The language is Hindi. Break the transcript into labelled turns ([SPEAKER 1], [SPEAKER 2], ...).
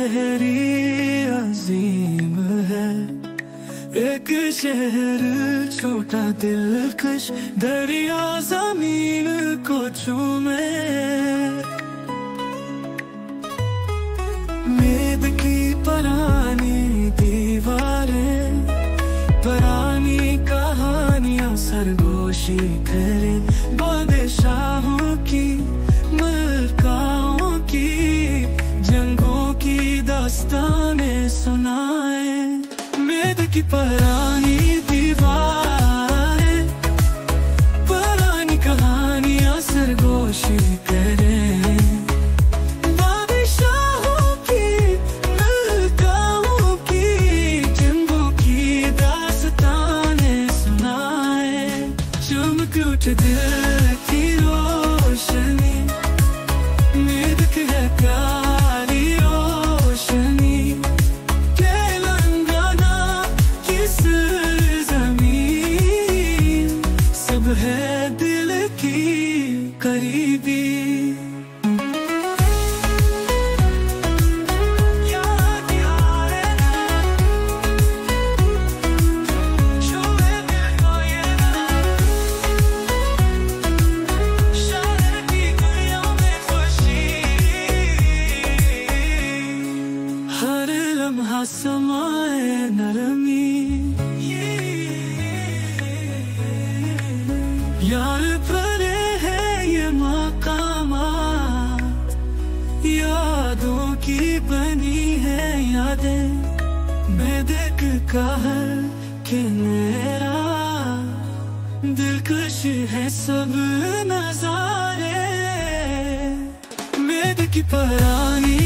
[SPEAKER 1] शहरी अजीम है, एक शहर छोटा दिलकश, दरिया जमीन को चूमे। मेद की पुरानी दीवारें, पुरानी कहानियां सरगोशी करे, बादशाहों की मलकाओं की जंगों की दास्तानें सुनाए। मेद की पुरानी दीवारें, पुरानी कहानियां सरगोशी करे, दिल की रोशनी, मेद की है प्यारी रोशनी, तेलंगाना की सरजमीन, सब है दिल की करीबी। समाए नरमी, यार भरे है ये मकामात, यादों की बनी है यादें, बेदिक्कत है कि मेरा दिलकश है सब नजारे। मेद की पुरानी